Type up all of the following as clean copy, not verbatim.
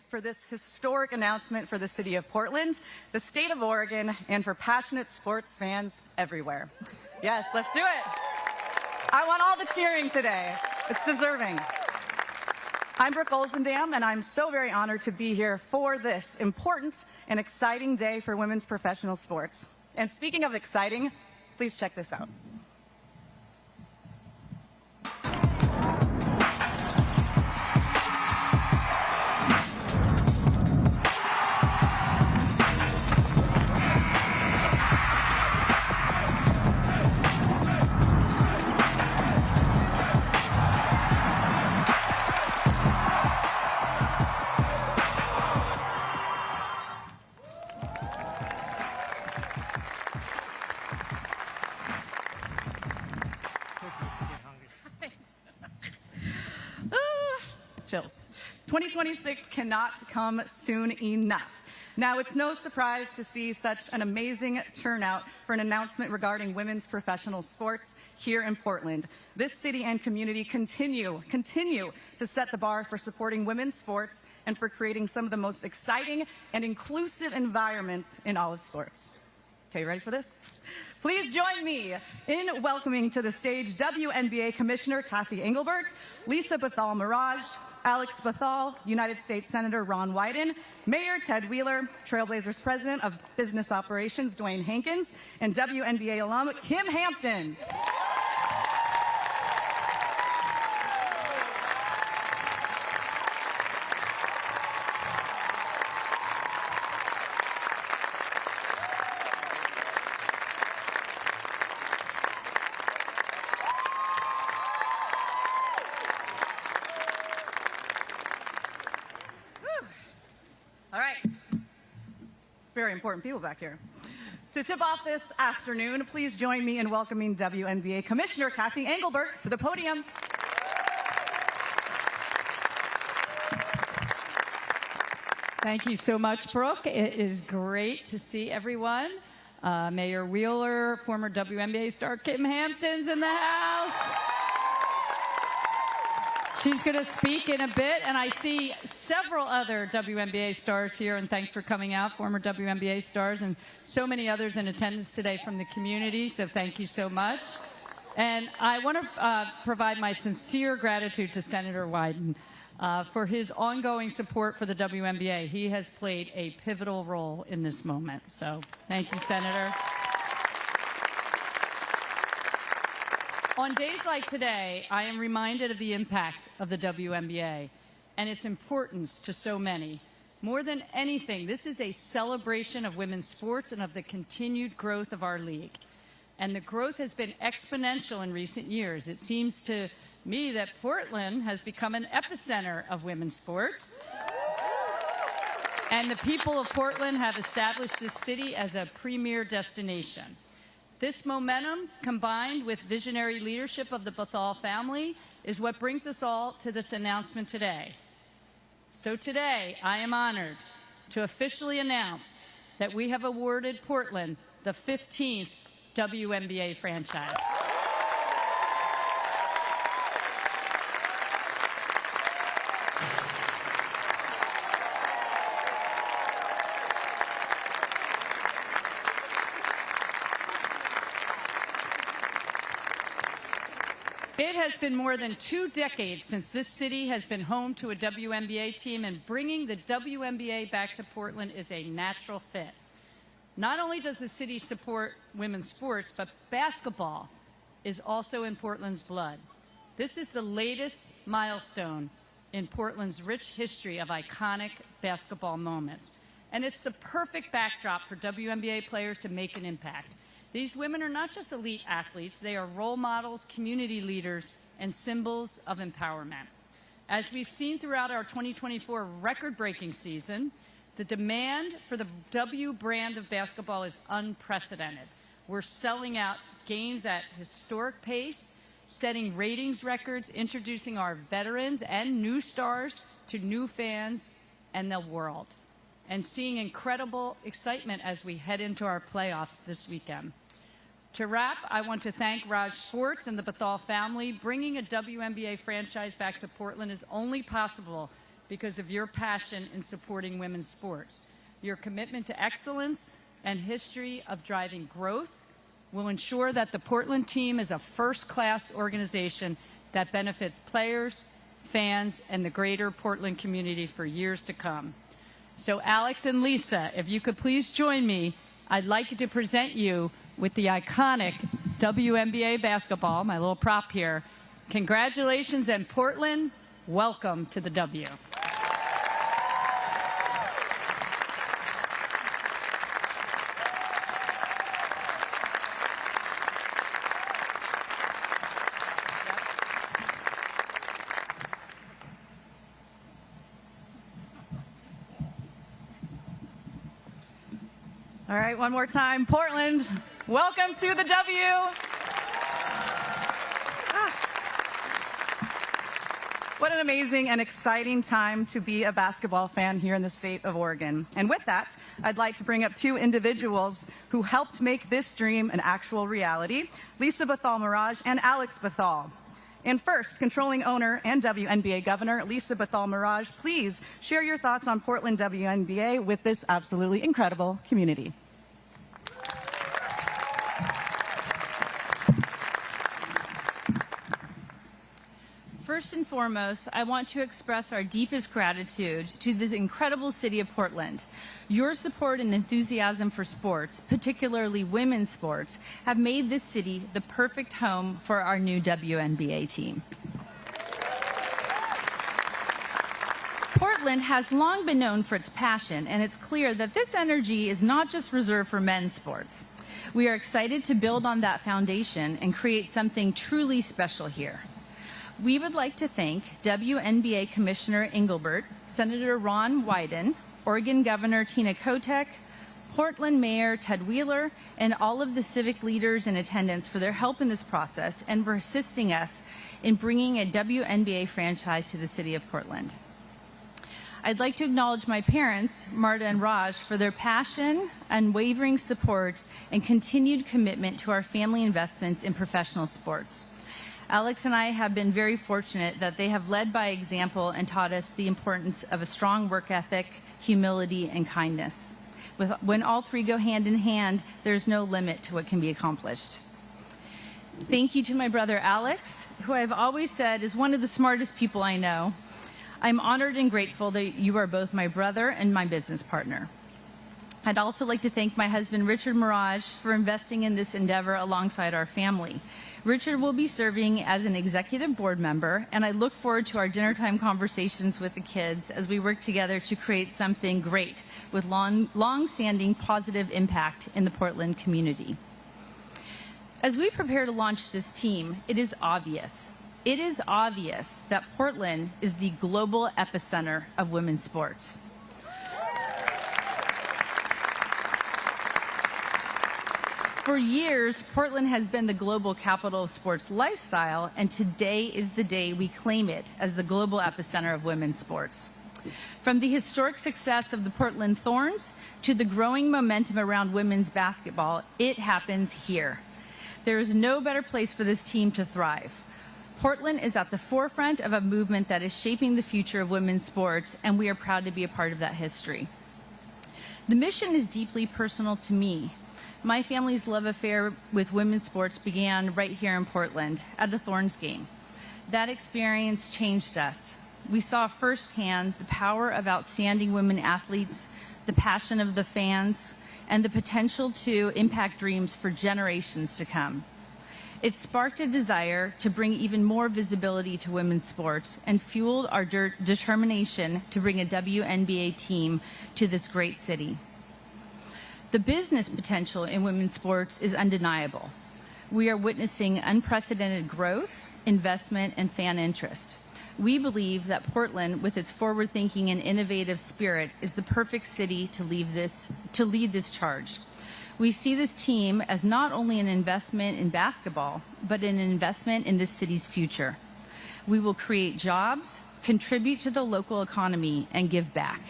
for this historic announcement for the city of Portland, the state of Oregon, and for passionate sports fans everywhere. Yes, let's do it. I want all the cheering today. It's deserving. I'm Brooke Olzendam, and I'm so very honored to be here for this important and exciting day for women's professional sports. And speaking of exciting, please check this out. Chills. 2026 cannot come soon enough. Now, it's no surprise to see such an amazing turnout for an announcement regarding women's professional sports here in Portland. This city and community continue to set the bar for supporting women's sports and for creating some of the most exciting and inclusive environments in all of sports. Okay, ready for this? Please join me in welcoming to the stage WNBA Commissioner Cathy Engelbert, Lisa Bhathal-Mirage, Alex Bhathal, United States Senator Ron Wyden, Mayor Ted Wheeler, Trailblazers President of Business Operations Dwayne Hankins, and WNBA alum Kim Hampton. All right, very important people back here. To tip off this afternoon, please join me in welcoming WNBA Commissioner Cathy Engelbert to the podium. Thank you so much, Brooke. It is great to see everyone. Mayor Wheeler, former WNBA star Kim Hampton's in the house. She's going to speak in a bit, and I see several other WNBA stars here, and thanks for coming out, former WNBA stars, and so many others in attendance today from the community, so thank you so much. And I want to provide my sincere gratitude to Senator Wyden for his ongoing support for the WNBA. He has played a pivotal role in this moment, so thank you, Senator. On days like today, I am reminded of the impact of the WNBA and its importance to so many. More than anything, this is a celebration of women's sports and of the continued growth of our league. And the growth has been exponential in recent years. It seems to me that Portland has become an epicenter of women's sports. And the people of Portland have established this city as a premier destination. This momentum, combined with visionary leadership of the Bhathal family, is what brings us all to this announcement today. So today, I am honored to officially announce that we have awarded Portland the 15th WNBA franchise. It has been more than 2 decades since this city has been home to a WNBA team, and bringing the WNBA back to Portland is a natural fit. Not only does the city support women's sports, but basketball is also in Portland's blood. This is the latest milestone in Portland's rich history of iconic basketball moments. And it's the perfect backdrop for WNBA players to make an impact. These women are not just elite athletes, they are role models, community leaders, and symbols of empowerment. As we've seen throughout our 2024 record-breaking season, the demand for the W brand of basketball is unprecedented. We're selling out games at historic pace, setting ratings records, introducing our veterans and new stars to new fans and the world, and seeing incredible excitement as we head into our playoffs this weekend. To wrap, I want to thank Raj Sports and the Bhathal family. Bringing a WNBA franchise back to Portland is only possible because of your passion in supporting women's sports. Your commitment to excellence and history of driving growth will ensure that the Portland team is a first-class organization that benefits players, fans, and the greater Portland community for years to come. So Alex and Lisa, if you could please join me, I'd like to present you with the iconic WNBA basketball, my little prop here. Congratulations, and Portland, welcome to the W. All right, one more time. Portland, welcome to the W. What an amazing and exciting time to be a basketball fan here in the state of Oregon. And with that, I'd like to bring up two individuals who helped make this dream an actual reality, Lisa Bhathal Mirage and Alex Bhathal. And first, controlling owner and WNBA governor, Lisa Bhathal Mirage, please share your thoughts on Portland WNBA with this absolutely incredible community. First and foremost, I want to express our deepest gratitude to this incredible city of Portland. Your support and enthusiasm for sports, particularly women's sports, have made this city the perfect home for our new WNBA team. Portland has long been known for its passion, and it's clear that this energy is not just reserved for men's sports. We are excited to build on that foundation and create something truly special here. We would like to thank WNBA Commissioner Engelbert, Senator Ron Wyden, Oregon Governor Tina Kotek, Portland Mayor Ted Wheeler, and all of the civic leaders in attendance for their help in this process and for assisting us in bringing a WNBA franchise to the city of Portland. I'd like to acknowledge my parents, Marta and Raj, for their passion, unwavering support, and continued commitment to our family investments in professional sports. Alex and I have been very fortunate that they have led by example and taught us the importance of a strong work ethic, humility, and kindness. When all three go hand in hand, there's no limit to what can be accomplished. Thank you to my brother Alex, who I've always said is one of the smartest people I know. I'm honored and grateful that you are both my brother and my business partner. I'd also like to thank my husband, Richard Mirage, for investing in this endeavor alongside our family. Richard will be serving as an executive board member, and I look forward to our dinnertime conversations with the kids as we work together to create something great with long-standing positive impact in the Portland community. As we prepare to launch this team, it is obvious that Portland is the global epicenter of women's sports. For years, Portland has been the global capital of sports lifestyle, and today is the day we claim it as the global epicenter of women's sports. From the historic success of the Portland Thorns to the growing momentum around women's basketball, it happens here. There is no better place for this team to thrive. Portland is at the forefront of a movement that is shaping the future of women's sports, and we are proud to be a part of that history. The mission is deeply personal to me. My family's love affair with women's sports began right here in Portland at a Thorns game. That experience changed us. We saw firsthand the power of outstanding women athletes, the passion of the fans, and the potential to impact dreams for generations to come. It sparked a desire to bring even more visibility to women's sports and fueled our determination to bring a WNBA team to this great city. The business potential in women's sports is undeniable. We are witnessing unprecedented growth, investment, and fan interest. We believe that Portland, with its forward-thinking and innovative spirit, is the perfect city to lead this charge. We see this team as not only an investment in basketball, but an investment in this city's future. We will create jobs, contribute to the local economy, and give back.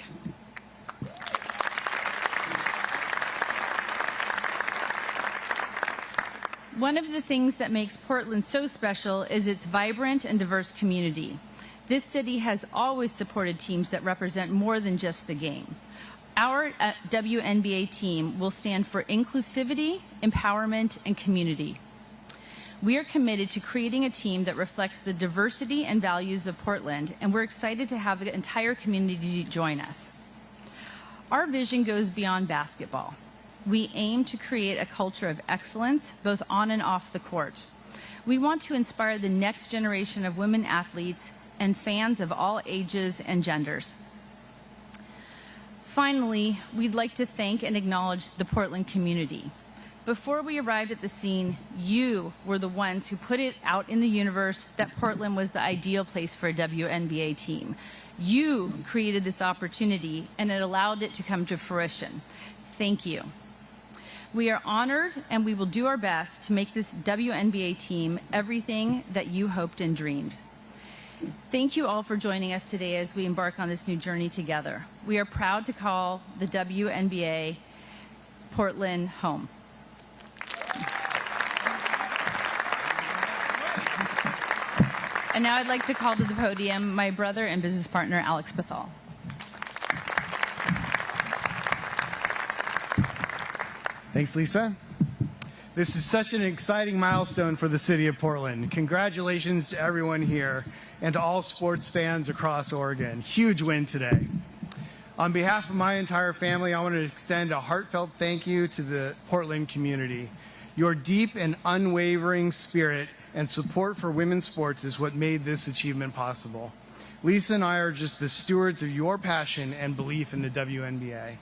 One of the things that makes Portland so special is its vibrant and diverse community. This city has always supported teams that represent more than just the game. Our WNBA team will stand for inclusivity, empowerment, and community. We are committed to creating a team that reflects the diversity and values of Portland, and we're excited to have the entire community join us. Our vision goes beyond basketball. We aim to create a culture of excellence, both on and off the court. We want to inspire the next generation of women athletes and fans of all ages and genders. Finally, we'd like to thank and acknowledge the Portland community. Before we arrived at the scene, you were the ones who put it out in the universe that Portland was the ideal place for a WNBA team. You created this opportunity, and it allowed it to come to fruition. Thank you. We are honored, and we will do our best to make this WNBA team everything that you hoped and dreamed. Thank you all for joining us today as we embark on this new journey together. We are proud to call the WNBA Portland home. And now I'd like to call to the podium my brother and business partner, Alex Bhathal. Thanks, Lisa. This is such an exciting milestone for the city of Portland. Congratulations to everyone here and to all sports fans across Oregon. Huge win today. On behalf of my entire family, I want to extend a heartfelt thank you to the Portland community. Your deep and unwavering spirit and support for women's sports is what made this achievement possible. Lisa and I are just the stewards of your passion and belief in the WNBA.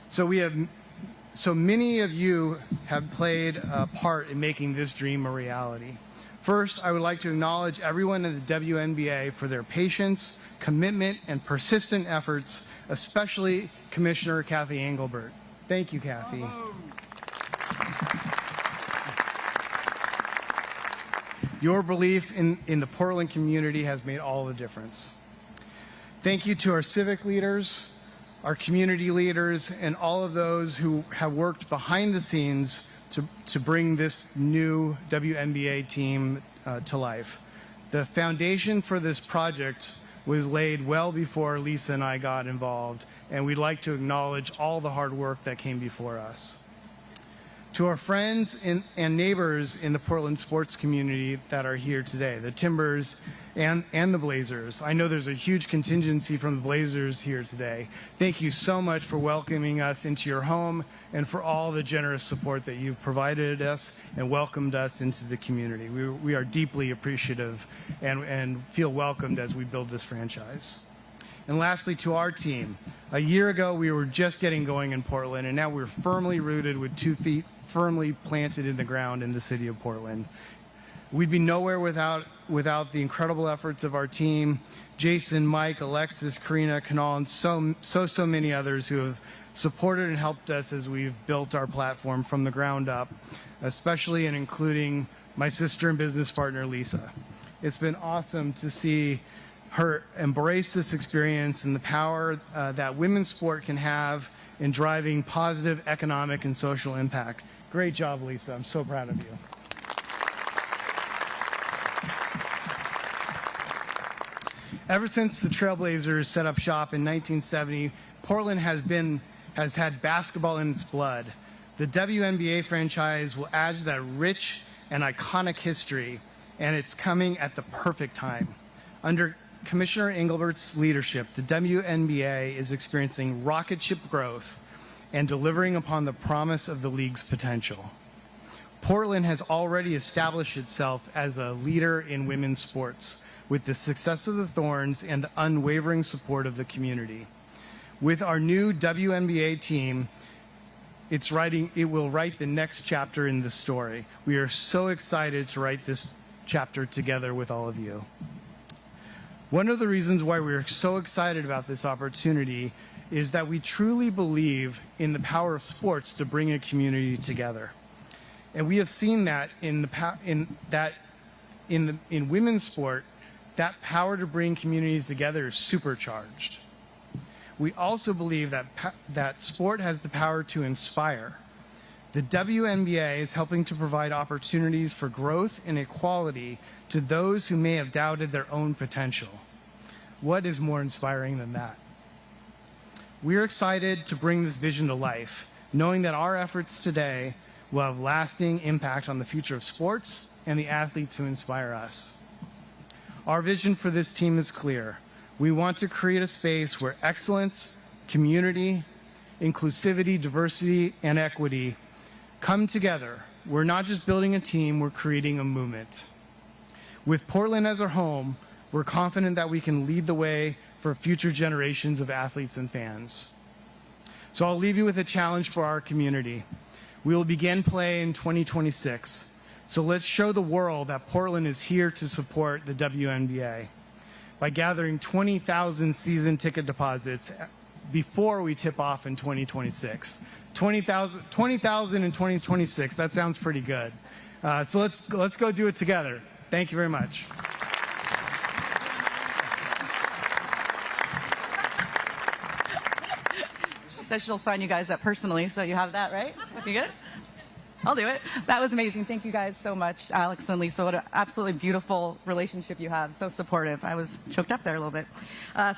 So many of you have played a part in making this dream a reality. First, I would like to acknowledge everyone in the WNBA for their patience, commitment, and persistent efforts, especially Commissioner Kathy Engelbert. Thank you, Kathy. Your belief in the Portland community has made all the difference. Thank you to our civic leaders, our community leaders, and all of those who have worked behind the scenes to bring this new WNBA team to life. The foundation for this project was laid well before Lisa and I got involved, and we'd like to acknowledge all the hard work that came before us. To our friends and neighbors in the Portland sports community that are here today, the Timbers and the Blazers. I know there's a huge contingency from the Blazers here today. Thank you so much for welcoming us into your home and for all the generous support that you've provided us and welcomed us into the community. We are deeply appreciative and feel welcomed as we build this franchise. And lastly, to our team. A year ago, we were just getting going in Portland, and now we're firmly rooted with 2 feet firmly planted in the ground in the city of Portland. We'd be nowhere without the incredible efforts of our team, Jason, Mike, Alexis, Karina, Kanal, and so many others who have supported and helped us as we've built our platform from the ground up, especially and including my sister and business partner, Lisa. It's been awesome to see her embrace this experience and the power that women's sport can have in driving positive economic and social impact. Great job, Lisa. I'm so proud of you. Ever since the Trailblazers set up shop in 1970, Portland has had basketball in its blood. The WNBA franchise will add to that rich and iconic history, and it's coming at the perfect time. Under Commissioner Engelbert's leadership, the WNBA is experiencing rocket ship growth and delivering upon the promise of the league's potential. Portland has already established itself as a leader in women's sports with the success of the Thorns and the unwavering support of the community. With our new WNBA team, it will write the next chapter in the story. We are so excited to write this chapter together with all of you. One of the reasons why we're so excited about this opportunity is that we truly believe in the power of sports to bring a community together. And we have seen that in women's sport, that power to bring communities together is supercharged. We also believe that sport has the power to inspire. The WNBA is helping to provide opportunities for growth and equality to those who may have doubted their own potential. What is more inspiring than that? We're excited to bring this vision to life, knowing that our efforts today will have lasting impact on the future of sports and the athletes who inspire us. Our vision for this team is clear. We want to create a space where excellence, community, inclusivity, diversity, and equity come together. We're not just building a team, we're creating a movement. With Portland as our home, we're confident that we can lead the way for future generations of athletes and fans. So I'll leave you with a challenge for our community. We will begin play in 2026. So let's show the world that Portland is here to support the WNBA by gathering 20,000 season ticket deposits before we tip off in 2026. 20,000 in 2026, that sounds pretty good. So let's go do it together. Thank you very much. She says she'll sign you guys up personally, so you have that, right? You good? I'll do it. That was amazing. Thank you guys so much, Alex and Lisa. What an absolutely beautiful relationship you have. So supportive. I was choked up there a little bit.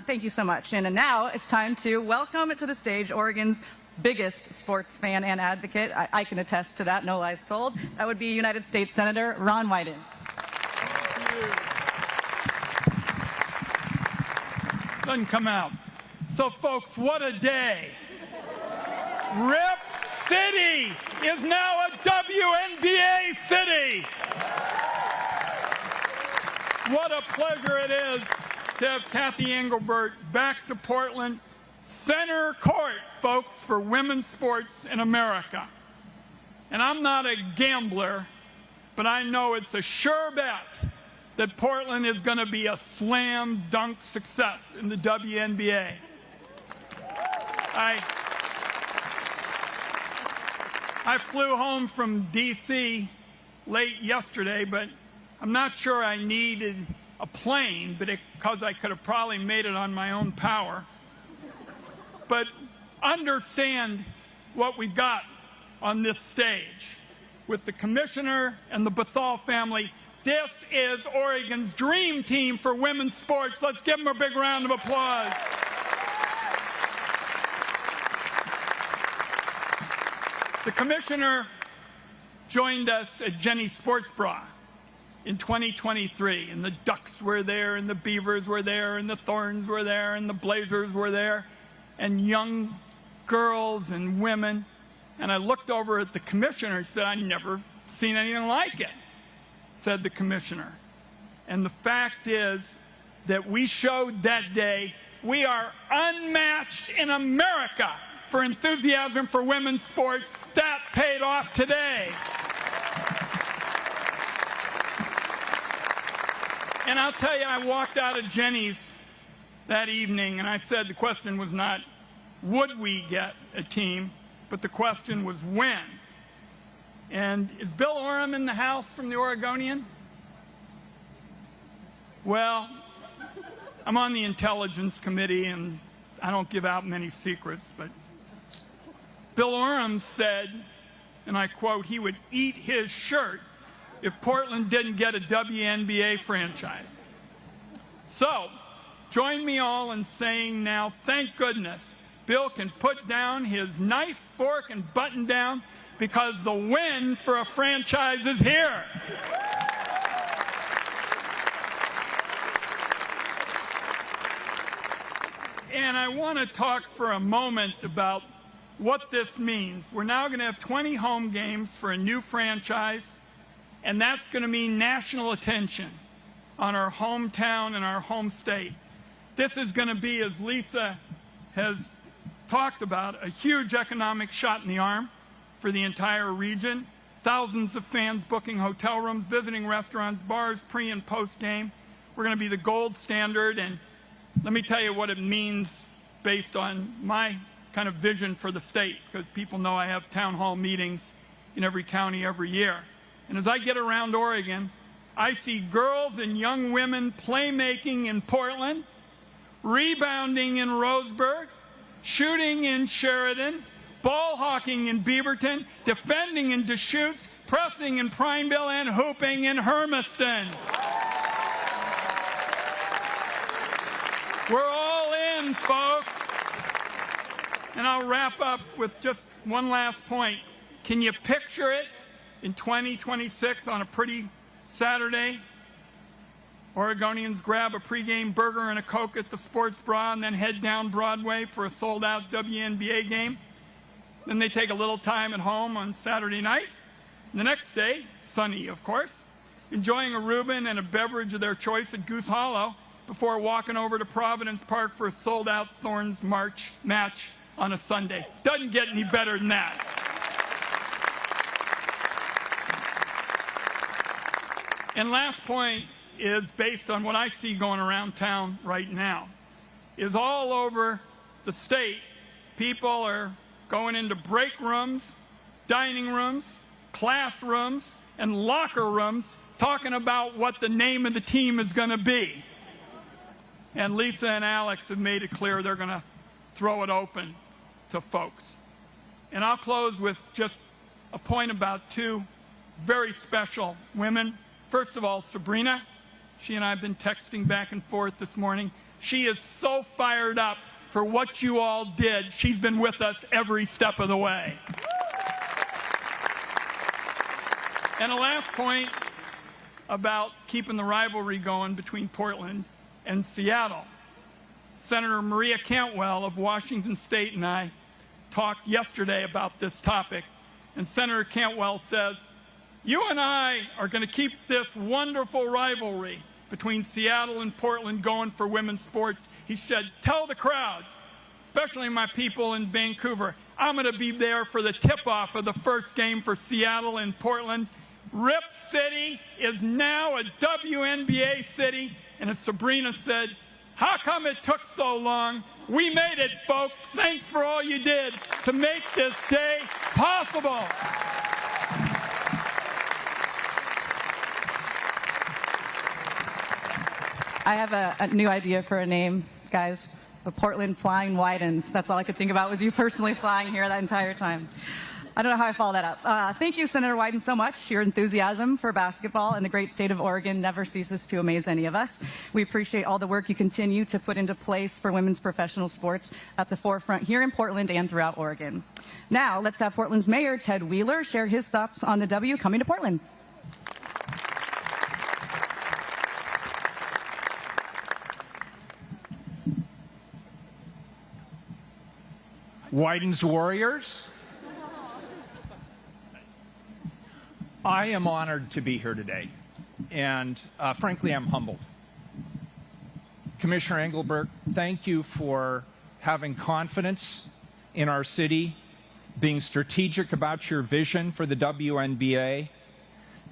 Thank you so much. And now it's time to welcome to the stage Oregon's biggest sports fan and advocate. I can attest to that, no lies told. That would be United States Senator Ron Wyden. Doesn't come out. So, folks, what a day. Rip City is now a WNBA city. What a pleasure it is to have Kathy Engelbert back to Portland. Center court, folks, for women's sports in America. And I'm not a gambler, but I know it's a sure bet that Portland is going to be a slam dunk success in the WNBA. I flew home from D.C. late yesterday, but I'm not sure I needed a plane, because I could have probably made it on my own power. But understand what we got on this stage. With the commissioner and the Bhathal family, this is Oregon's dream team for women's sports. Let's give them a big round of applause. The commissioner joined us at Jenny's Sports Bra in 2023, and the Ducks were there, and the Beavers were there, and the Thorns were there, and the Blazers were there, and young girls and women. And I looked over at the commissioner and said, I've never seen anything like it, said the commissioner. And the fact is that we showed that day we are unmatched in America for enthusiasm for women's sports. That paid off today. And I'll tell you, I walked out of Jenny's that evening and I said the question was not, would we get a team, but the question was when. And is Bill Oram in the house from the Oregonian? Well, I'm on the Intelligence Committee and I don't give out many secrets, but Bill Oram said, and I quote, he would eat his shirt if Portland didn't get a WNBA franchise. So, join me all in saying now, thank goodness, Bill can put down his knife, fork, and button down because the win for a franchise is here. And I want to talk for a moment about what this means. We're now going to have 20 home games for a new franchise, and that's going to mean national attention on our hometown and our home state. This is going to be, as Lisa has talked about, a huge economic shot in the arm for the entire region. Thousands of fans booking hotel rooms, visiting restaurants, bars, pre and post game. We're going to be the gold standard, and let me tell you what it means based on my kind of vision for the state, because people know I have town hall meetings in every county every year. And as I get around Oregon, I see girls and young women playmaking in Portland, rebounding in Roseburg, shooting in Sheridan, ball hawking in Beaverton, defending in Deschutes, pressing in Prineville, and hooping in Hermiston. We're all in, folks. And I'll wrap up with just one last point. Can you picture it in 2026 on a pretty Saturday? Oregonians grab a pregame burger and a Coke at the Sports Bra and then head down Broadway for a sold-out WNBA game. Then they take a little time at home on Saturday night. And the next day, sunny, of course, enjoying a Reuben and a beverage of their choice at Goose Hollow before walking over to Providence Park for a sold-out Thorns March match on a Sunday. Doesn't get any better than that. And last point is based on what I see going around town right now, is all over the state, people are going into break rooms, dining rooms, classrooms, and locker rooms talking about what the name of the team is going to be. And Lisa and Alex have made it clear they're going to throw it open to folks. And I'll close with just a point about two very special women. First of all, Sabrina. She and I have been texting back and forth this morning. She is so fired up for what you all did. She's been with us every step of the way. And a last point about keeping the rivalry going between Portland and Seattle. Senator Maria Cantwell of Washington State and I talked yesterday about this topic. And Senator Cantwell says, you and I are going to keep this wonderful rivalry between Seattle and Portland going for women's sports. He said, tell the crowd, especially my people in Vancouver, I'm going to be there for the tip-off of the first game for Seattle and Portland. Rip City is now a WNBA city. And as Sabrina said, how come it took so long? We made it, folks. Thanks for all you did to make this day possible. I have a new idea for a name, guys. The Portland Flying Widens. That's all I could think about was you personally flying here that entire time. I don't know how I follow that up. Thank you, Senator Wyden, so much. Your enthusiasm for basketball in the great state of Oregon never ceases to amaze any of us. We appreciate all the work you continue to put into place for women's professional sports at the forefront here in Portland and throughout Oregon. Now, let's have Portland's Mayor, Ted Wheeler, share his thoughts on the W coming to Portland. Wyden's Warriors, I am honored to be here today, and frankly, I'm humbled. Commissioner Engelbert, thank you for having confidence in our city, being strategic about your vision for the WNBA,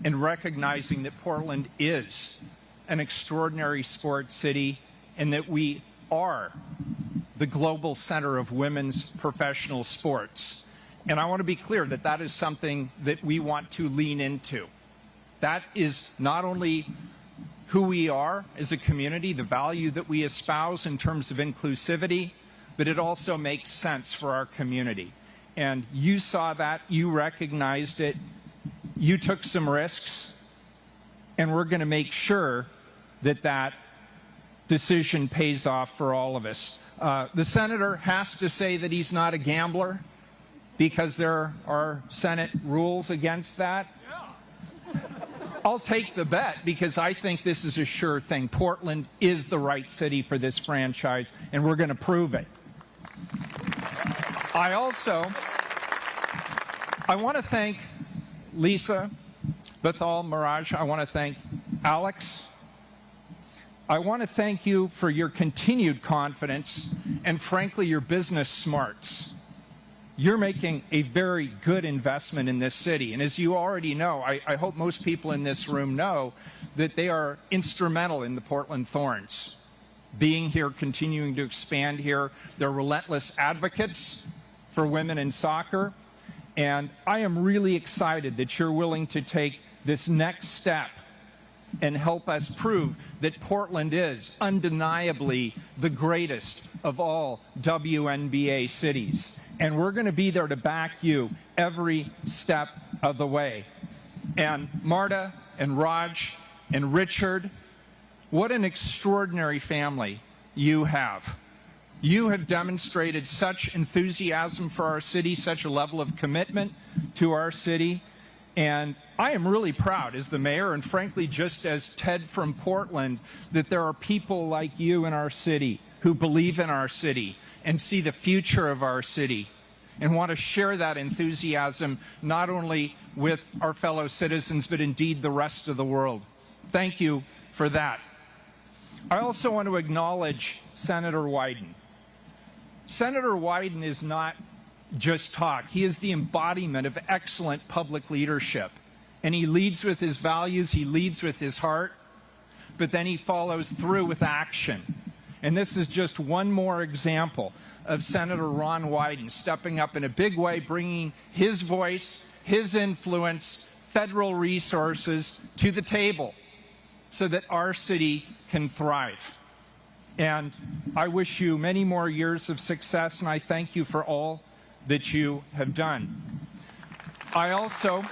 and recognizing that Portland is an extraordinary sports city and that we are the global center of women's professional sports. And I want to be clear that that is something that we want to lean into. That is not only who we are as a community, the value that we espouse in terms of inclusivity, but it also makes sense for our community. And you saw that, you recognized it, you took some risks, and we're going to make sure that that decision pays off for all of us. The senator has to say that he's not a gambler because there are Senate rules against that. I'll take the bet because I think this is a sure thing. Portland is the right city for this franchise, and we're going to prove it. I want to thank Lisa, Bhathal, Mirage. I want to thank Alex. I want to thank you for your continued confidence and, frankly, your business smarts. You're making a very good investment in this city. And as you already know, I hope most people in this room know that they are instrumental in the Portland Thorns. Being here, continuing to expand here. They're relentless advocates for women in soccer. And I am really excited that you're willing to take this next step and help us prove that Portland is undeniably the greatest of all WNBA cities. And we're going to be there to back you every step of the way. And Marta and Raj and Richard, what an extraordinary family you have. You have demonstrated such enthusiasm for our city, such a level of commitment to our city. And I am really proud as the mayor, and frankly just as Ted from Portland, that there are people like you in our city who believe in our city and see the future of our city and want to share that enthusiasm not only with our fellow citizens, but indeed the rest of the world. Thank you for that. I also want to acknowledge Senator Wyden. Senator Wyden is not just talk. He is the embodiment of excellent public leadership. And he leads with his values, he leads with his heart, but then he follows through with action. And this is just one more example of Senator Ron Wyden stepping up in a big way, bringing his voice, his influence, federal resources to the table so that our city can thrive. And I wish you many more years of success, and I thank you for all that you have done. I also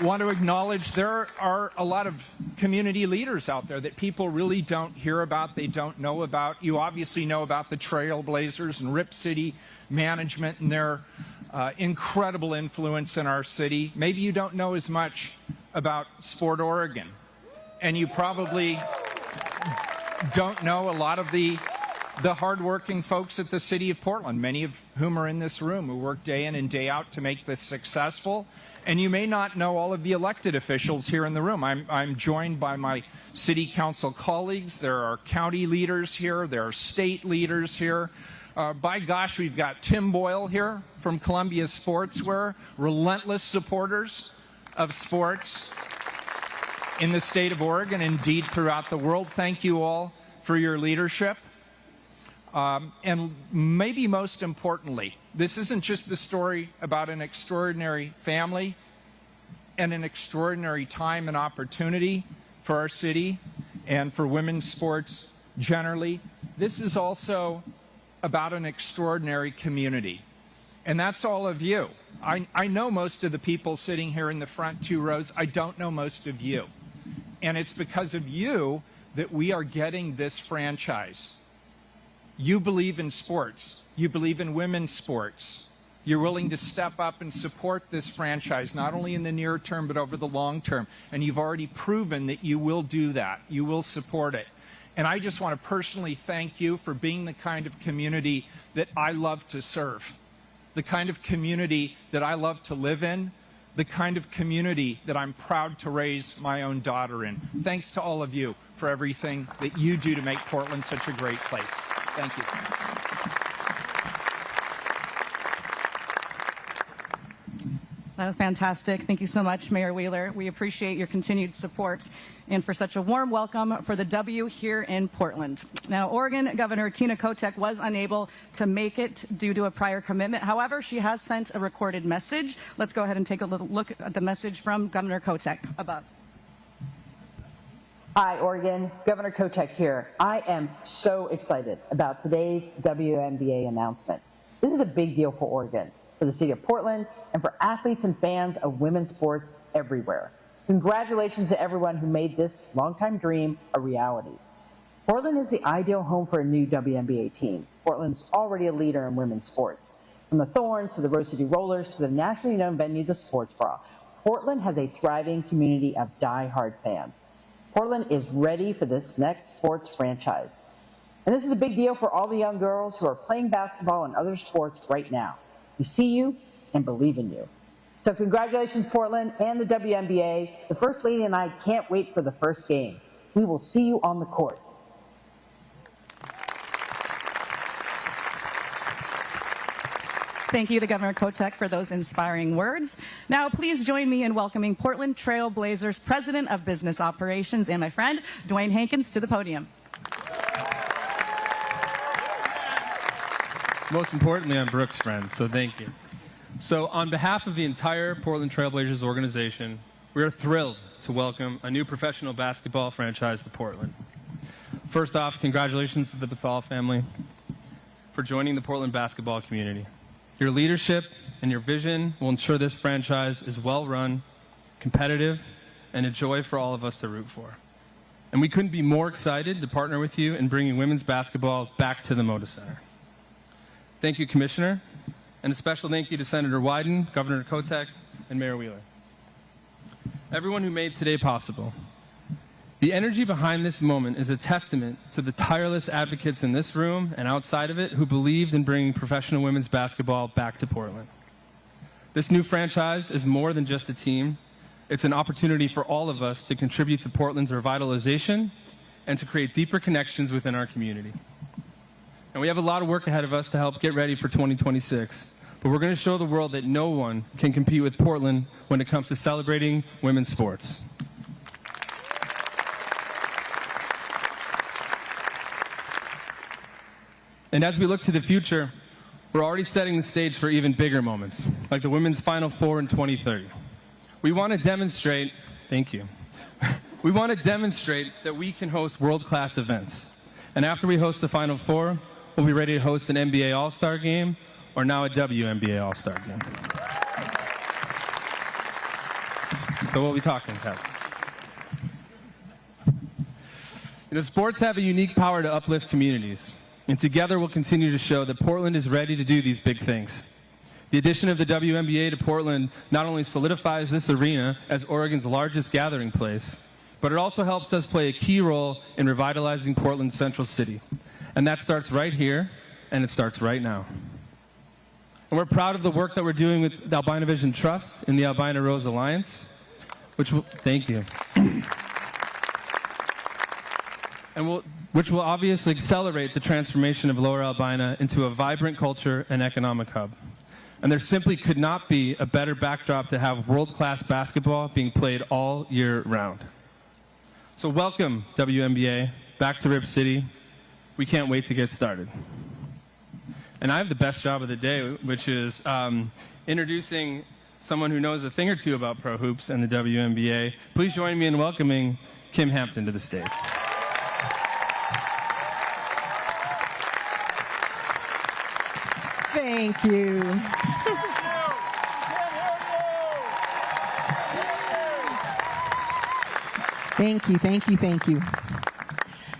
want to acknowledge there are a lot of community leaders out there that people really don't hear about, they don't know about. You obviously know about the Trailblazers and Rip City Management and their incredible influence in our city. Maybe you don't know as much about Sport Oregon, and you probably don't know a lot of the hardworking folks at the City of Portland, many of whom are in this room, who work day in and day out to make this successful. And you may not know all of the elected officials here in the room. I'm joined by my city council colleagues. There are county leaders here. There are state leaders here. By gosh, we've got Tim Boyle here from Columbia Sportswear, relentless supporters of sports in the state of Oregon, indeed throughout the world. Thank you all for your leadership. And maybe most importantly, this isn't just the story about an extraordinary family and an extraordinary time and opportunity for our city and for women's sports generally. This is also about an extraordinary community. And that's all of you. I know most of the people sitting here in the front 2 rows. I don't know most of you. And it's because of you that we are getting this franchise. You believe in sports. You believe in women's sports. You're willing to step up and support this franchise, not only in the near term, but over the long term. And you've already proven that you will do that. You will support it. And I just want to personally thank you for being the kind of community that I love to serve, the kind of community that I love to live in, the kind of community that I'm proud to raise my own daughter in. Thanks to all of you for everything that you do to make Portland such a great place. Thank you. That was fantastic. Thank you so much, Mayor Wheeler. We appreciate your continued support and for such a warm welcome for the W here in Portland. Now, Oregon Governor Tina Kotek was unable to make it due to a prior commitment. However, she has sent a recorded message. Let's go ahead and take a little look at the message from Governor Kotek above. Hi, Oregon. Governor Kotek here. I am so excited about today's WNBA announcement. This is a big deal for Oregon, for the city of Portland, and for athletes and fans of women's sports everywhere. Congratulations to everyone who made this longtime dream a reality. Portland is the ideal home for a new WNBA team. Portland's already a leader in women's sports. From the Thorns to the Rose City Rollers to the nationally known venue, the Sports Bra, Portland has a thriving community of die-hard fans. Portland is ready for this next sports franchise. And this is a big deal for all the young girls who are playing basketball and other sports right now. We see you and believe in you. So congratulations, Portland and the WNBA. The First Lady and I can't wait for the first game. We will see you on the court. Thank you to Governor Kotek for those inspiring words. Now, please join me in welcoming Portland Trail Blazers President of Business Operations and my friend, Dwayne Hankins, to the podium. Most importantly, I'm Brooke's friend, so thank you. So on behalf of the entire Portland Trail Blazers organization, we are thrilled to welcome a new professional basketball franchise to Portland. First off, congratulations to the Bhathal family for joining the Portland basketball community. Your leadership and your vision will ensure this franchise is well run, competitive, and a joy for all of us to root for. And we couldn't be more excited to partner with you in bringing women's basketball back to the Moda Center. Thank you, Commissioner, and a special thank you to Senator Wyden, Governor Kotek, and Mayor Wheeler. Everyone who made today possible. The energy behind this moment is a testament to the tireless advocates in this room and outside of it who believed in bringing professional women's basketball back to Portland. This new franchise is more than just a team. It's an opportunity for all of us to contribute to Portland's revitalization and to create deeper connections within our community. And we have a lot of work ahead of us to help get ready for 2026. But we're going to show the world that no one can compete with Portland when it comes to celebrating women's sports. And as we look to the future, we're already setting the stage for even bigger moments, like the Women's Final Four in 2030. We want to demonstrate, thank you, we want to demonstrate that we can host world-class events. And after we host the Final Four, we'll be ready to host an NBA All-Star game, or now a WNBA All-Star game. So we'll be talking, Kevin. You know, sports have a unique power to uplift communities. And together we'll continue to show that Portland is ready to do these big things. The addition of the WNBA to Portland not only solidifies this arena as Oregon's largest gathering place, but it also helps us play a key role in revitalizing Portland's central city. And that starts right here, and it starts right now. And we're proud of the work that we're doing with the Albina Vision Trust and the Albina Rose Alliance, which will, thank you. And which will obviously accelerate the transformation of Lower Albina into a vibrant culture and economic hub. And there simply could not be a better backdrop to have world-class basketball being played all year round. So welcome, WNBA, back to Rip City. We can't wait to get started. And I have the best job of the day, which is introducing someone who knows a thing or two about pro hoops and the WNBA. Please join me in welcoming Kim Hampton to the stage. Thank you. Thank you, thank you, thank you.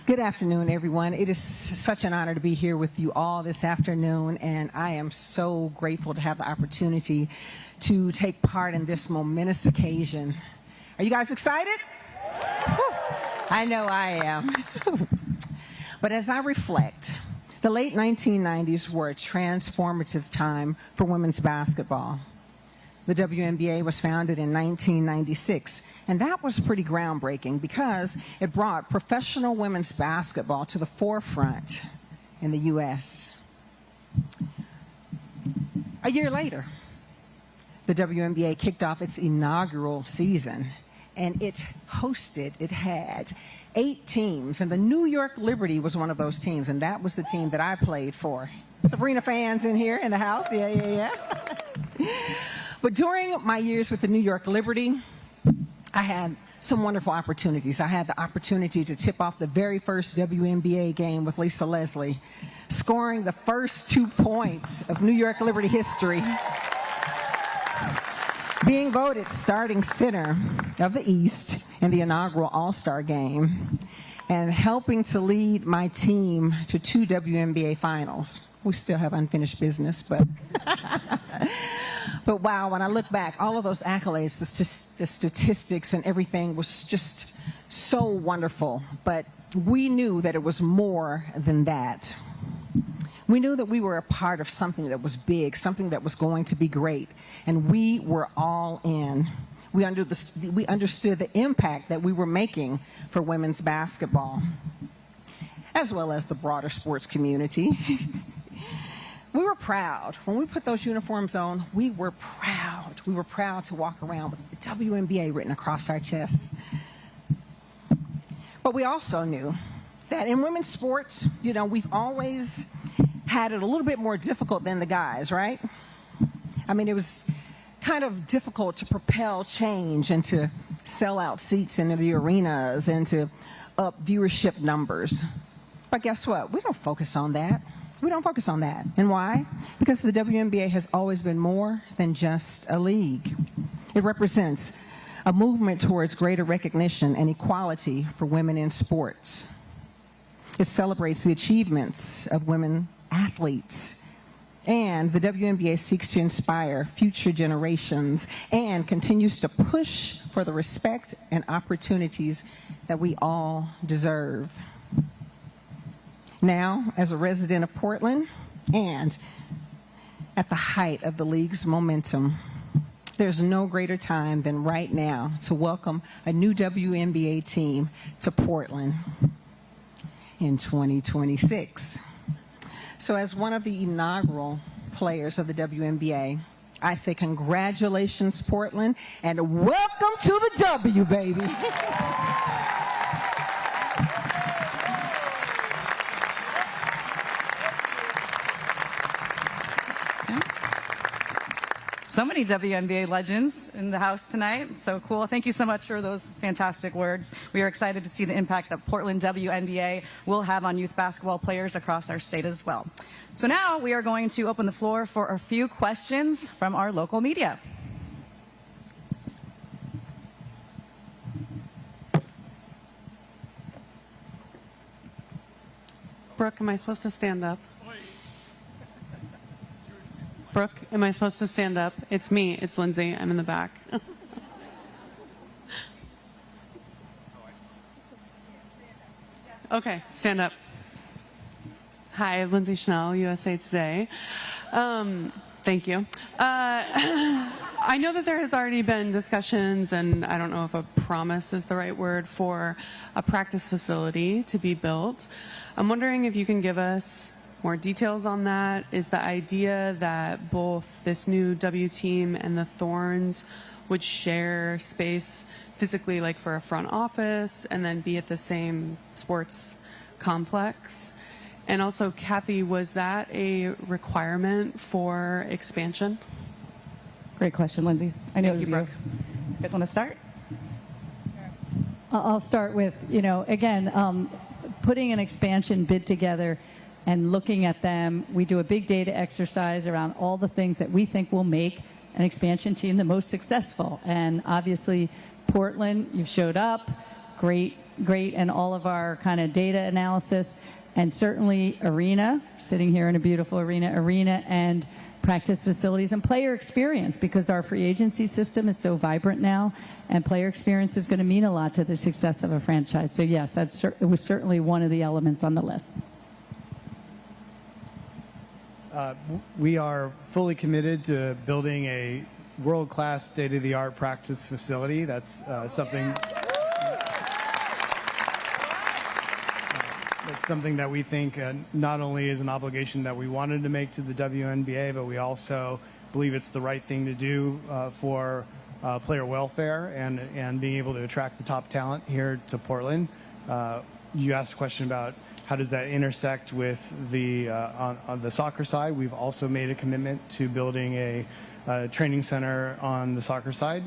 Good afternoon, everyone. It is such an honor to be here with you all this afternoon, and I am so grateful to have the opportunity to take part in this momentous occasion. Are you guys excited? Whew. I know I am. But as I reflect, the late 1990s were a transformative time for women's basketball. The WNBA was founded in 1996, and that was pretty groundbreaking because it brought professional women's basketball to the forefront in the U.S. A year later, the WNBA kicked off its inaugural season, and it had 8 teams, and the New York Liberty was one of those teams, and that was the team that I played for. Sabrina fans in here in the house? Yeah. But during my years with the New York Liberty, I had some wonderful opportunities. I had the opportunity to tip off the very first WNBA game with Lisa Leslie, scoring the first 2 points of New York Liberty history, being voted starting center of the East in the inaugural All-Star game, and helping to lead my team to 2 WNBA finals. We still have unfinished business, but but wow, when I look back, all of those accolades, the statistics and everything was just so wonderful. But we knew that it was more than that. We knew that we were a part of something that was big, something that was going to be great, and we were all in. We understood the impact that we were making for women's basketball, as well as the broader sports community. We were proud. When we put those uniforms on, we were proud. We were proud to walk around with the WNBA written across our chests. But we also knew that in women's sports, you know, we've always had it a little bit more difficult than the guys, right? I mean, it was kind of difficult to propel change and to sell out seats into the arenas and to up viewership numbers. But guess what? We don't focus on that. We don't focus on that. And why? Because the WNBA has always been more than just a league. It represents a movement towards greater recognition and equality for women in sports. It celebrates the achievements of women athletes. And the WNBA seeks to inspire future generations and continues to push for the respect and opportunities that we all deserve. Now, as a resident of Portland and at the height of the league's momentum, there's no greater time than right now to welcome a new WNBA team to Portland in 2026. So as one of the inaugural players of the WNBA, I say congratulations, Portland, and welcome to the W, baby. So many WNBA legends in the house tonight. So cool. Thank you so much for those fantastic words. We are excited to see the impact that Portland WNBA will have on youth basketball players across our state as well. So now we are going to open the floor for a few questions from our local media. Brooke, am I supposed to stand up? Brooke, am I supposed to stand up? It's me. It's Lindsay. I'm in the back. Okay, stand up. Hi, Lindsay Schnell, USA Today. Thank you. I know that there has already been discussions, and I don't know if a promise is the right word, for a practice facility to be built. I'm wondering if you can give us more details on that. Is the idea that both this new W team and the Thorns would share space physically, like for a front office, and then be at the same sports complex? And also, Kathy, was that a requirement for expansion? Great question, Lindsay. I know it was you. Brooke. You guys want to start? I'll start with, again, putting an expansion bid together and looking at them. We do a big data exercise around all the things that we think will make an expansion team the most successful. And obviously, Portland, you've showed up, great, and all of our kind of data analysis, and certainly arena, sitting here in a beautiful arena and practice facilities and player experience, because our free agency system is so vibrant now, and player experience is going to mean a lot to the success of a franchise. So yes, it was certainly one of the elements on the list. We are fully committed to building a world-class, state-of-the-art practice facility. That's something that we think not only is an obligation that we wanted to make to the WNBA, but we also believe it's the right thing to do for player welfare and being able to attract the top talent here to Portland. You asked a question about how does that intersect with the on the soccer side. We've also made a commitment to building a training center on the soccer side.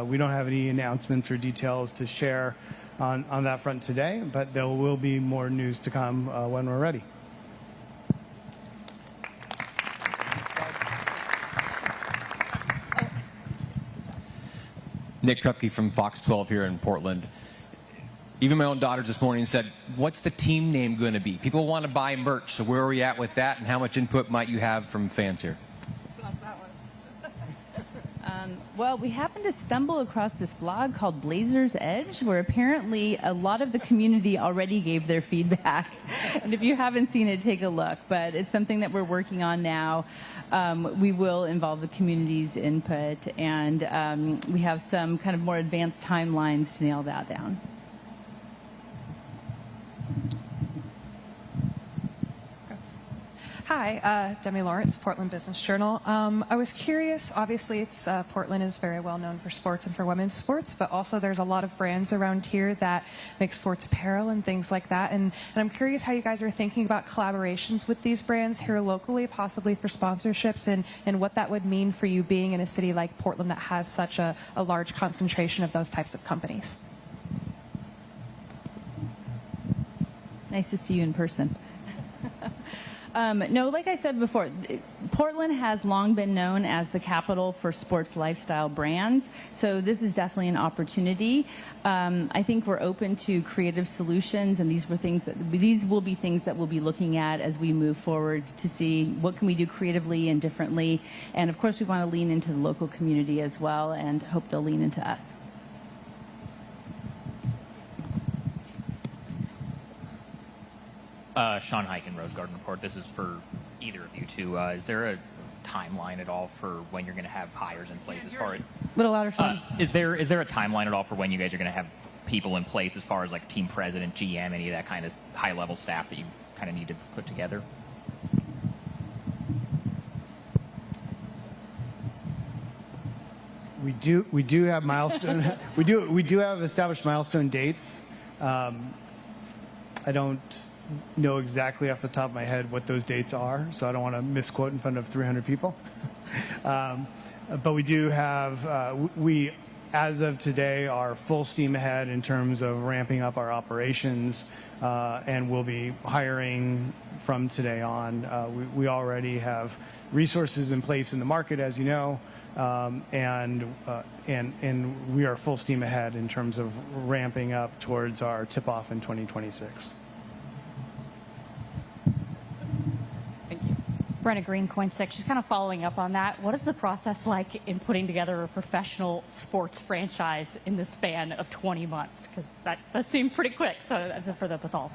We don't have any announcements or details to share on that front today, but there will be more news to come when we're ready. Nick Krupke from Fox 12 here in Portland. Even my own daughters this morning said, what's the team name going to be? People want to buy merch, so where are we at with that, and how much input might you have from fans here? Well, we happened to stumble across this blog called Blazers Edge, where apparently a lot of the community already gave their feedback. And if you haven't seen it, take a look. But it's something that we're working on now. We will involve the community's input, and we have some kind of more advanced timelines to nail that down. Hi, Demi Lawrence, Portland Business Journal. I was curious, obviously Portland is very well known for sports and for women's sports, but also there's a lot of brands around here that make sports apparel and things like that. And I'm curious how you guys are thinking about collaborations with these brands here locally, possibly for sponsorships, and what that would mean for you being in a city like Portland that has such a large concentration of those types of companies. Nice to see you in person. No, like I said before, Portland has long been known as the capital for sports lifestyle brands, so this is definitely an opportunity. I think we're open to creative solutions, and these will be things that we'll be looking at as we move forward to see what can we do creatively and differently. And of course, we want to lean into the local community as well, and hope they'll lean into us. Sean Heiken, Rose Garden Report. This is for either of you two. Is there a timeline at all for when you're going to have hires in place as far as... A little louder, Sean. Is there a timeline at all for when you guys are going to have people in place as far as like team president, GM, any of that kind of high-level staff that you kind of need to put together? We do have milestone. we do have established milestone dates. I don't know exactly off the top of my head what those dates are, so I don't want to misquote in front of 300 people. But we do have, we, as of today, are full steam ahead in terms of ramping up our operations, and we'll be hiring from today on. We already have resources in place in the market, as you know, and we are full steam ahead in terms of ramping up towards our tip-off in 2026. Brenna Green, Coin 6, just kind of following up on that. What is the process like in putting together a professional sports franchise in the span of 20 months? Because that does seem pretty quick, so that's it for the Bathals.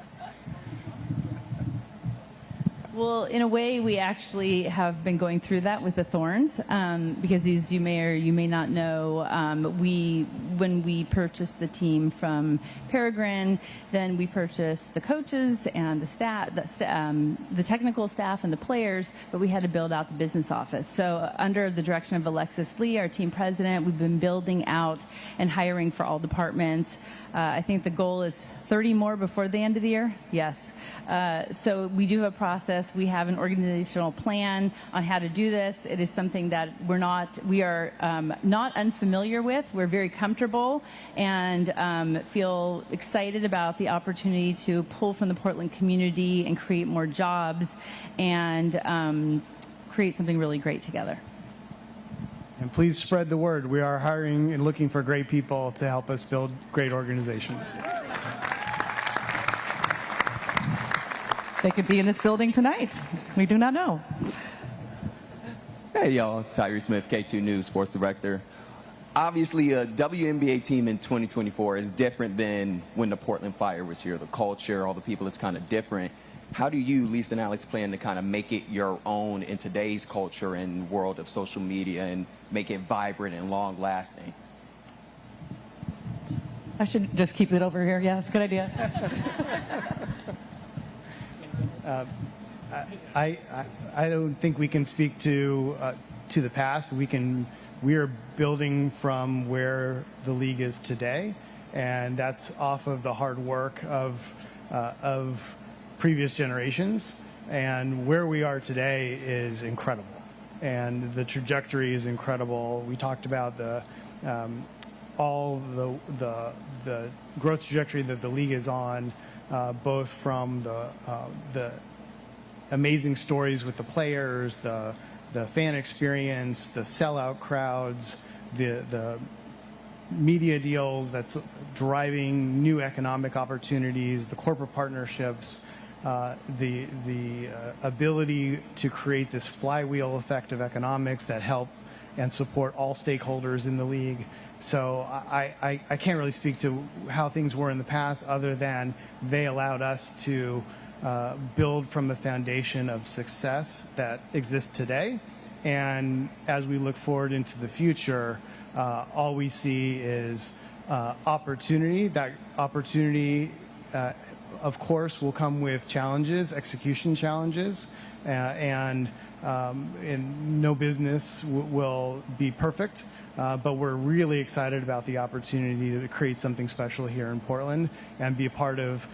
Well, in a way, we actually have been going through that with the Thorns, because as you may or you may not know, when we purchased the team from Peregrine, then we purchased the coaches and the staff, the technical staff and the players, but we had to build out the business office. So under the direction of Alexis Lee, our team president, we've been building out and hiring for all departments. I think the goal is 30 more before the end of the year. Yes. So we do have a process. We have an organizational plan on how to do this. It is something that we are not unfamiliar with. We're very comfortable and feel excited about the opportunity to pull from the Portland community and create more jobs and create something really great together. And please spread the word. We are hiring and looking for great people to help us build great organizations. They could be in this building tonight. We do not know. Hey, y'all. Tyree Smith, K2 News Sports Director. Obviously, a WNBA team in 2024 is different than when the Portland Fire was here. The culture, all the people is kind of different. How do you, Lisa and Alex, plan to kind of make it your own in today's culture and world of social media and make it vibrant and long-lasting? I should just keep it over here. Yes, good idea. I don't think we can speak to the past. We are building from where the league is today, and that's off of the hard work of previous generations. And where we are today is incredible, and the trajectory is incredible. We talked about all the growth trajectory that the league is on, both from the amazing stories with the players, the fan experience, the sellout crowds, the media deals that's driving new economic opportunities, the corporate partnerships, the ability to create this flywheel effect of economics that help and support all stakeholders in the league. So I can't really speak to how things were in the past, other than they allowed us to build from the foundation of success that exists today. And as we look forward into the future, all we see is opportunity. That opportunity, of course, will come with challenges, execution challenges, and no business will be perfect. But we're really excited about the opportunity to create something special here in Portland and be a part of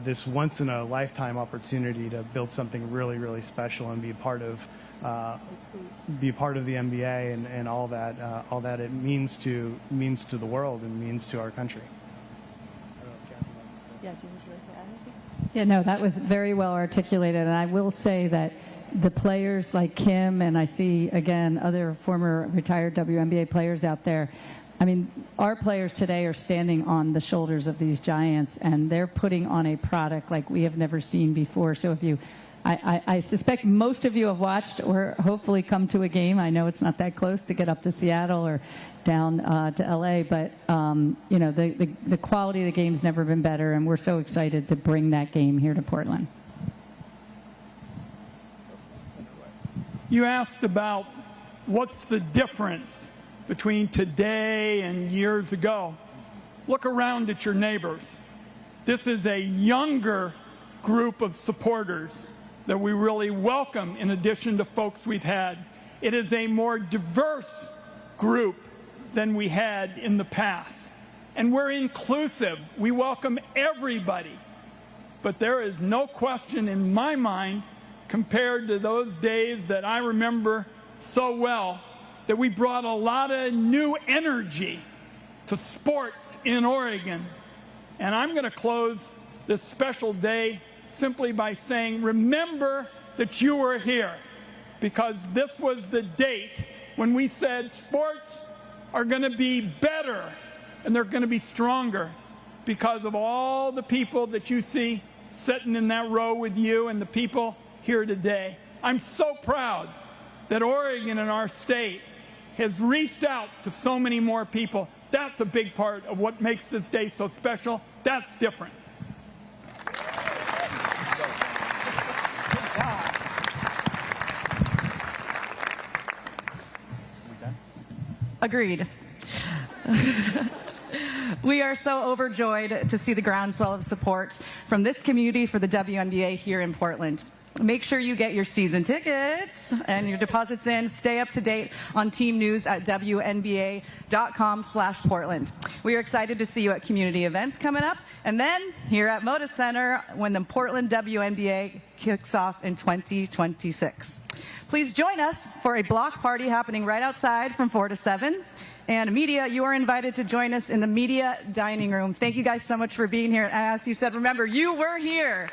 this once-in-a-lifetime opportunity to build something really, really special and be a part of the NBA and all that it means to the world and means to our country. Yeah, do you want to add anything? Yeah, no, that was very well articulated. And I will say that the players like Kim, and I see, again, other former retired WNBA players out there, I mean, our players today are standing on the shoulders of these giants, and they're putting on a product like we have never seen before. So if you, I suspect most of you have watched or hopefully come to a game. I know it's not that close to get up to Seattle or down to LA, but you know, the quality of the game's never been better, and we're so excited to bring that game here to Portland. You asked about what's the difference between today and years ago. Look around at your neighbors. This is a younger group of supporters that we really welcome in addition to folks we've had. It is a more diverse group than we had in the past. And we're inclusive. We welcome everybody. But there is no question in my mind, compared to those days that I remember so well, that we brought a lot of new energy to sports in Oregon. And I'm going to close this special day simply by saying, remember that you were here, because this was the date when we said sports are going to be better and they're going to be stronger because of all the people that you see sitting in that row with you and the people here today. I'm so proud that Oregon and our state has reached out to so many more people. That's a big part of what makes this day so special. That's different. Agreed. We are so overjoyed to see the groundswell of support from this community for the WNBA here in Portland. Make sure you get your season tickets and your deposits in. Stay up to date on team news at WNBA.com/Portland. We are excited to see you at community events coming up, and then here at Moda Center when the Portland WNBA kicks off in 2026. Please join us for a block party happening right outside from 4 to 7. And media, you are invited to join us in the media dining room. Thank you guys so much for being here. And as you said, remember, you were here.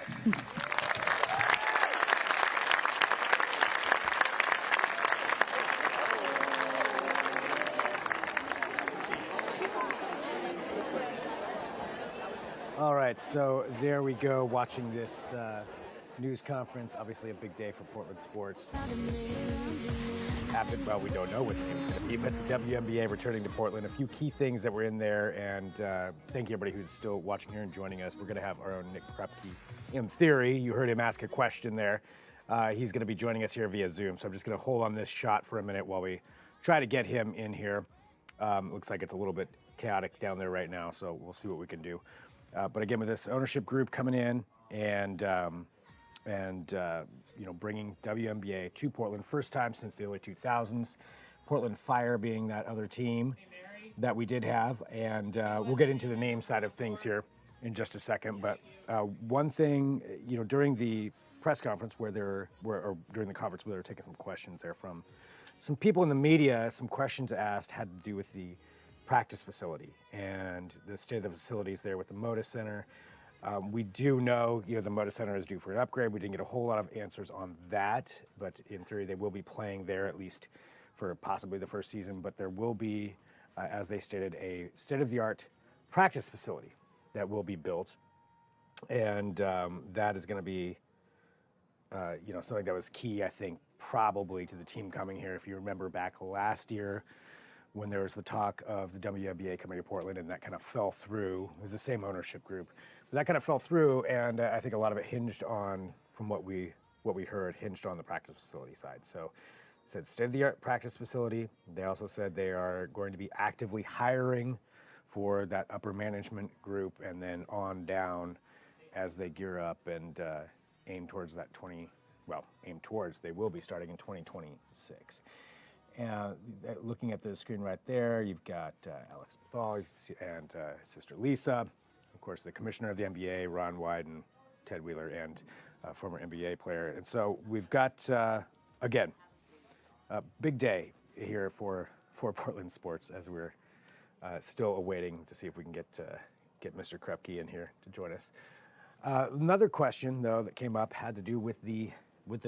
All right, so there we go, watching this news conference. Obviously a big day for Portland sports. Happened, well, we don't know what's going to be, but the WNBA returning to Portland. A few key things that were in there, and thank you everybody who's still watching here and joining us. We're going to have our own Nick Krupke. In theory, you heard him ask a question there. He's going to be joining us here via Zoom, so I'm just going to hold on this shot for a minute while we try to get him in here. Looks like it's a little bit chaotic down there right now, so we'll see what we can do. But again, with this ownership group coming in and you know, bringing WNBA to Portland, first time since the early 2000s. Portland Fire being that other team that we did have, and we'll get into the name side of things here in just a second. But one thing, you know, during the press conference or during the conference where they were taking some questions there from some people in the media, some questions asked had to do with the practice facility and the state of the facilities there with the Moda Center. We do know, you know, the Moda Center is due for an upgrade. We didn't get a whole lot of answers on that, but in theory they will be playing there at least for possibly the first season. But there will be, as they stated, a state-of-the-art practice facility that will be built, and that is going to be, you know, something that was key, I think, probably to the team coming here. If you remember back last year, when there was the talk of the WNBA coming to Portland, and that kind of fell through. It was the same ownership group, but that kind of fell through, and I think a lot of it hinged on, from what we heard, hinged on the practice facility side. So, it said state-of-the-art practice facility. They also said they are going to be actively hiring for that upper management group, and then on down as they gear up and aim towards that they will be starting in 2026. Looking at the screen right there, you've got Alex Bhathal and Sister Lisa, of course, the commissioner of the NBA, Ron Wyden, Ted Wheeler, and former NBA player. And so we've got, again, a big day here for Portland sports, as we're still awaiting to see if we can get Mr. Krupke in here to join us. Another question, though, that came up had to do with the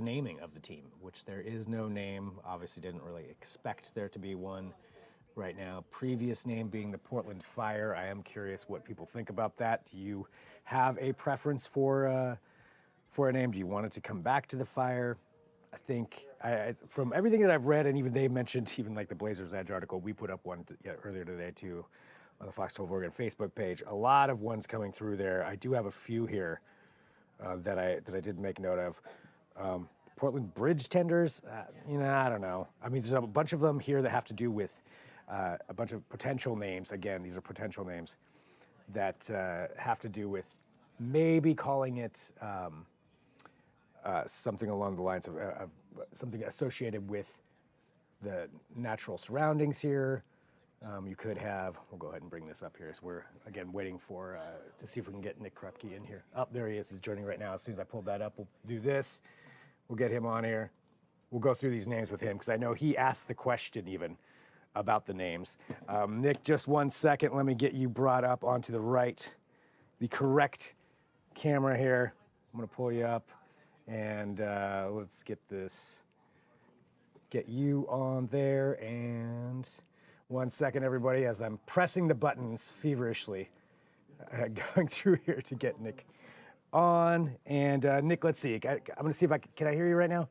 naming of the team, which there is no name. Obviously, didn't really expect there to be one right now. Previous name being the Portland Fire. I am curious what people think about that. Do you have a preference for a name? Do you want it to come back to the Fire? I think from everything that I've read, and even they mentioned, even like the Blazers Edge article, we put up one earlier today too on the Fox 12 Oregon Facebook page. A lot of ones coming through there. I do have a few here that I did make note of. Portland Bridge Tenders, I don't know. I mean, there's a bunch of them here that have to do with a bunch of potential names. Again, these are potential names that have to do with maybe calling it something along the lines of something associated with the natural surroundings here. You could have, we'll go ahead and bring this up here. So we're, again, waiting for, to see if we can get Nick Krupke in here. Oh, there he is. He's joining right now. As soon as I pulled that up, we'll do this. We'll get him on here. We'll go through these names with him because I know he asked the question even about the names. Nick, just 1 second. Let me get you brought up onto the correct camera here. I'm going to pull you up and let's get you on there. And 1 second, everybody, as I'm pressing the buttons feverishly, going through here to get Nick on. And Nick, let's see. I'm going to see if can I hear you right now?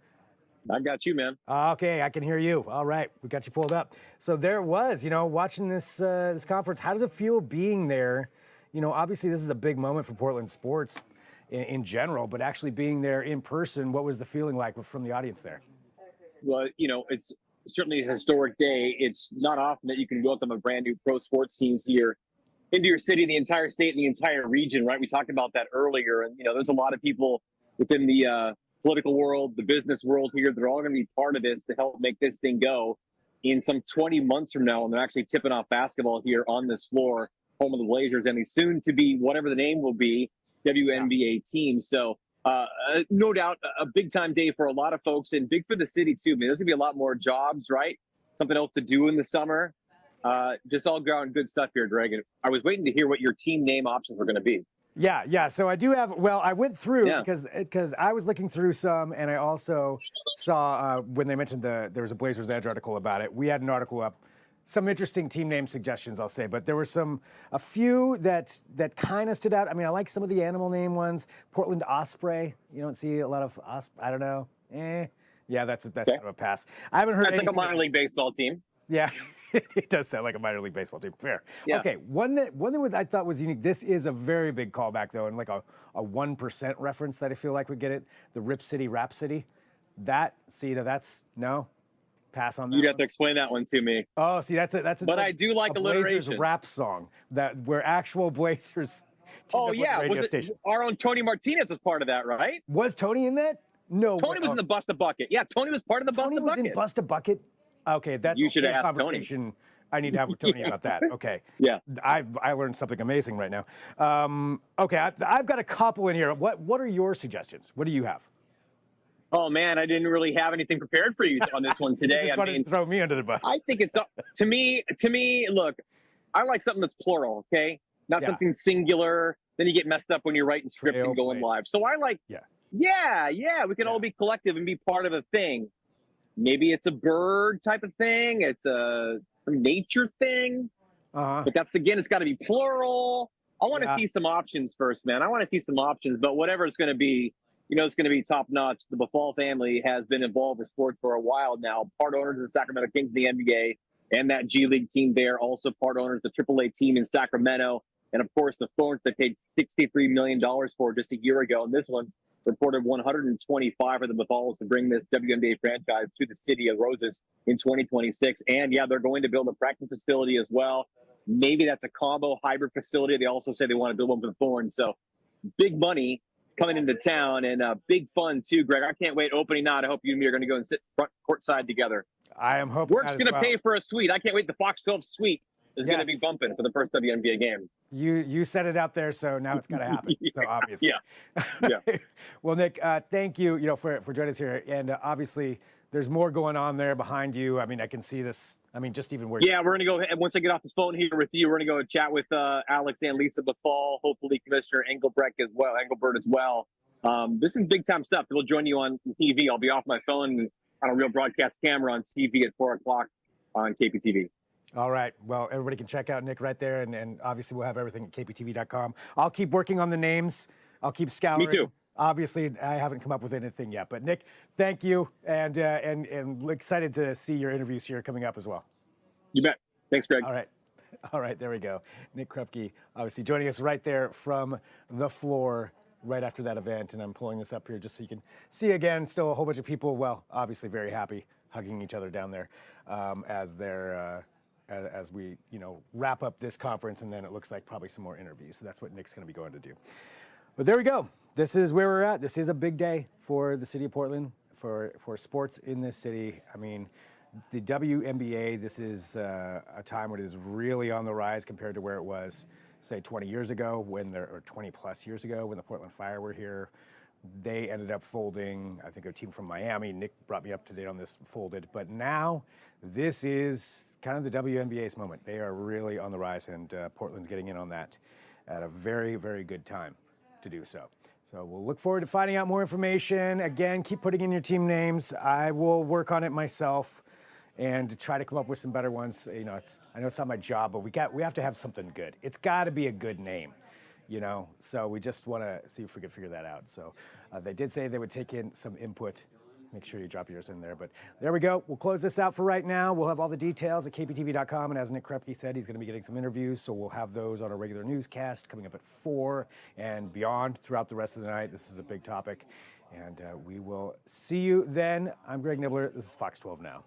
I got you, man. Okay, I can hear you. All right, we got you pulled up. So there it was, watching this conference. How does it feel being there? Obviously this is a big moment for Portland sports in general, but actually being there in person, what was the feeling like from the audience there? Well, it's certainly a historic day. It's not often that you can welcome a brand new pro sports teams here into your city, the entire state, and the entire region, right? We talked about that earlier. And, there's a lot of people within the political world, the business world here, they're all going to be part of this to help make this thing go in some 20 months from now. And they're actually tipping off basketball here on this floor, home of the Blazers, and the soon to be, whatever the name will be, WNBA team. So no doubt a big time day for a lot of folks and big for the city too. I mean, there's gonna be a lot more jobs, right? Something else to do in the summer. Just all around good stuff here, Greg. And I was waiting to hear what your team name options were going to be. Yeah. So I do have, I went through because I was looking through some, and I also saw when they mentioned there was a Blazers Edge article about it. We had an article up, some interesting team name suggestions, I'll say, but there were a few that kind of stood out. I mean, I like some of the animal name ones. Portland Osprey. You don't see a lot of I don't know. Yeah, that's kind of a pass. I haven't heard. That's like a minor league baseball team. Yeah, it does sound like a minor league baseball team. Fair. Yeah. Okay, one that I thought was unique. This is a very big callback, though, and like a 1% reference that I feel like would get it. The Rip City Rhapsody. That's no. Pass on that. You'd have to explain that one to me. Oh, see, that's it. But I do like alliteration. Blazers rap song where actual Blazers. Oh yeah, our own Tony Martinez was part of that, right? Was Tony in that? No. Tony was in the Bust a Bucket. Yeah, Tony was part of the Bust a Bucket. Tony was in Bust a Bucket. Okay, that's you should a ask conversation Tony. I need to have with Tony about that. Okay. Yeah. I learned something amazing right now. Okay, I've got a couple in here. What are your suggestions? What do you have? Oh man, I didn't really have anything prepared for you on this one today. I mean, throw me under the bus. I think it's to me. Look, I like something that's plural. Okay, not something singular. Then you get messed up when you're writing scripts and going live. So I like. Yeah. We can all be collective and be part of a thing. Maybe it's a bird type of thing. It's some nature thing. But that's it's got to be plural. I want to see some options first, man. I want to see some options. But whatever it's going to be. It's going to be top notch. The Bhathal family has been involved with sports for a while now. Part owners of the Sacramento Kings, the NBA, and that G League team there. Also part owners of the AAA team in Sacramento. And of course, the Thorns that paid $63 million for just a year ago. And this one reported $125 for the Bhathals to bring this WNBA franchise to the City of Roses in 2026. And yeah, they're going to build a practice facility as well. Maybe that's a combo hybrid facility. They also say they want to build one for the Thorns. So big money coming into town and big fun too, Greg. I can't wait. Opening night. I hope you and me are going to go and sit front courtside together. I am hoping. Work's going to pay for a suite. I can't wait. The Fox 12 suite is going to be bumping for the first WNBA game. You said it out there, so now it's got to happen. So obviously. Yeah. Well, Nick, thank you. For joining us here, and obviously there's more going on there behind you. I mean, I can see this. I mean, just even where. Yeah, we're going to go ahead. Once I get off the phone here with you, we're going to go chat with Alex and Lisa Bhathal, hopefully Commissioner Engelbert as well. This is big time stuff. We'll join you on TV. I'll be off my phone on a real broadcast camera on TV at 4 o'clock on KPTV. All right. Well, everybody can check out Nick right there. And obviously, we'll have everything at kptv.com. I'll keep working on the names. I'll keep scouring. Me too. Obviously, I haven't come up with anything yet. But, Nick, thank you. And excited to see your interviews here coming up as well. You bet. Thanks, Greg. All right. All right. There we go. Nick Krupke, obviously, joining us right there from the floor right after that event. And I'm pulling this up here just so you can see again, still a whole bunch of people, well, obviously very happy, hugging each other down there as we, wrap up this conference, and then it looks like probably some more interviews. So that's what Nick's going to be going to do. But there we go. This is where we're at. This is a big day for the city of Portland, for sports in this city. I mean, the WNBA, this is a time when it is really on the rise compared to where it was, say, 20 years ago, or 20 plus years ago, when the Portland Fire were here. They ended up folding. I think a team from Miami, Nick brought me up to date on this, folded. But now this is kind of the WNBA's moment. They are really on the rise, and Portland's getting in on that at a very, very good time to do so. So we'll look forward to finding out more information. Again, keep putting in your team names. I will work on it myself and try to come up with some better ones. I know it's not my job, but we have to have something good. It's got to be a good name. So we just want to see if we can figure that out. So they did say they would take in some input. Make sure you drop yours in there. But there we go. We'll close this out for right now. We'll have all the details at kptv.com. And as Nick Krupke said, he's going to be getting some interviews. So we'll have those on a regular newscast coming up at 4 and beyond throughout the rest of the night. This is a big topic. And we will see you then. I'm Greg Nibbler. This is Fox 12 Now.